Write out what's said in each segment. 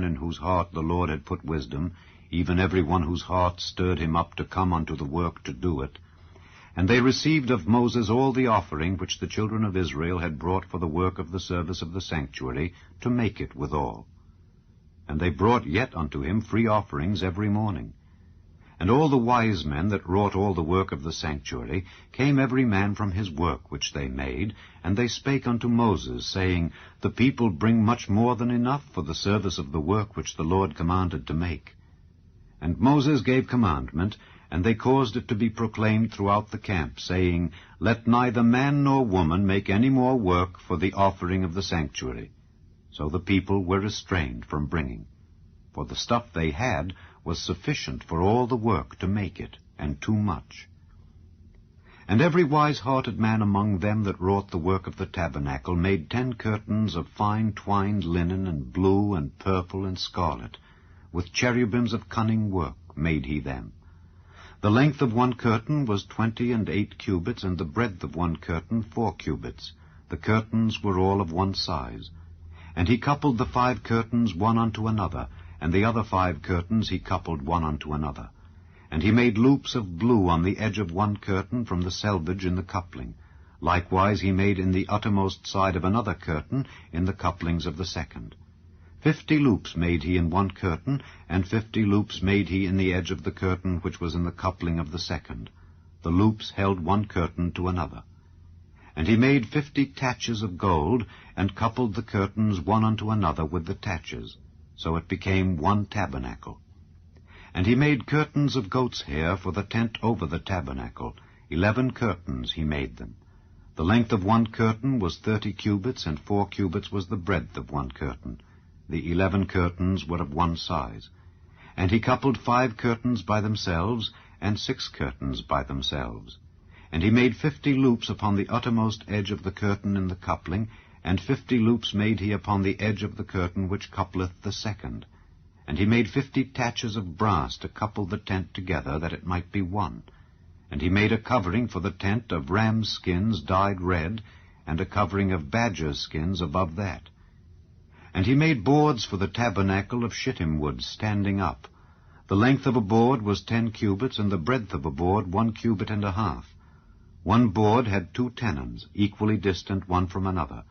in whose heart the Lord had put wisdom, even every one whose heart stirred him up to come unto the work to do it. And they received of Moses all the offering which the children of Israel had brought for the work of the service of the sanctuary, to make it withal. And they brought yet unto him free offerings every morning. And all the wise men that wrought all the work of the sanctuary came every man from his work which they made, and they spake unto Moses, saying, The people bring much more than enough for the service of the work which the Lord commanded to make. And Moses gave commandment, and they caused it to be proclaimed throughout the camp, saying, Let neither man nor woman make any more work for the offering of the sanctuary. So the people were restrained from bringing. For the stuff they had was sufficient for all the work to make it, and too much. And every wise-hearted man among them that wrought the work of the tabernacle made 10 curtains of fine twined linen, and blue, and purple, and scarlet. With cherubims of cunning work made he them. The length of one curtain was 28 cubits, and the breadth of one curtain 4 cubits. The curtains were all of one size. And he coupled the 5 curtains one unto another, and the other 5 curtains he coupled one unto another. And he made loops of blue on the edge of one curtain from the selvage in the coupling. Likewise he made in the uttermost side of another curtain in the couplings of the second. 50 loops made he in one curtain, and 50 loops made he in the edge of the curtain which was in the coupling of the second. The loops held one curtain to another. And he made 50 taches of gold, and coupled the curtains one unto another with the taches. So it became one tabernacle. And he made curtains of goat's hair for the tent over the tabernacle. 11 curtains he made them. The length of one curtain was 30 cubits, and 4 cubits was the breadth of one curtain. The 11 curtains were of one size. And he coupled 5 curtains by themselves, and 6 curtains by themselves. And he made 50 loops upon the uttermost edge of the curtain in the coupling, and 50 loops made he upon the edge of the curtain which coupleth the second. And he made 50 taches of brass to couple the tent together, that it might be one. And he made a covering for the tent of rams' skins dyed red, and a covering of badgers' skins above that. And he made boards for the tabernacle of shittim wood standing up. The length of a board was 10 cubits, and the breadth of a board 1 cubit and a half. One board had 2 tenons, equally distant one from another.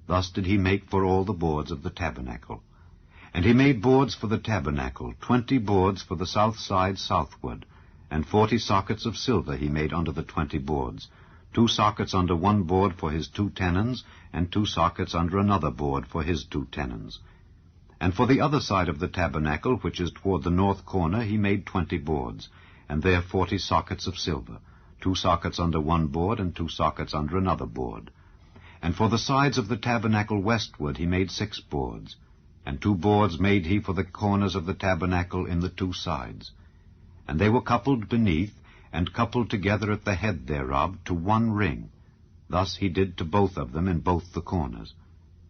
Thus did he make for all the boards of the tabernacle. And he made boards for the tabernacle, 20 boards for the south side southward, and 40 sockets of silver he made under the 20 boards, 2 sockets under one board for his 2 tenons, and 2 sockets under another board for his 2 tenons. And for the other side of the tabernacle, which is toward the north corner, he made 20 boards, and there 40 sockets of silver, 2 sockets under one board, and 2 sockets under another board. And for the sides of the tabernacle westward he made 6 boards, and 2 boards made he for the corners of the tabernacle in the 2 sides. And they were coupled beneath, and coupled together at the head thereof to one ring. Thus he did to both of them in both the corners.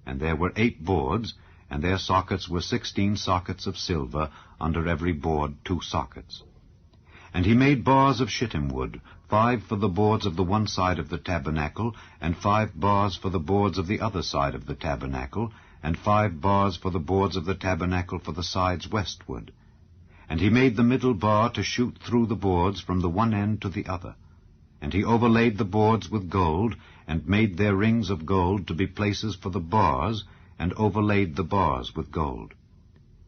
And there were 8 boards, and their sockets were 16 sockets of silver, under every board 2 sockets. And he made bars of shittim wood, 5 for the boards of the one side of the tabernacle, and 5 bars for the boards of the other side of the tabernacle, and 5 bars for the boards of the tabernacle for the sides westward. And he made the middle bar to shoot through the boards from the one end to the other. And he overlaid the boards with gold, and made their rings of gold to be places for the bars, and overlaid the bars with gold.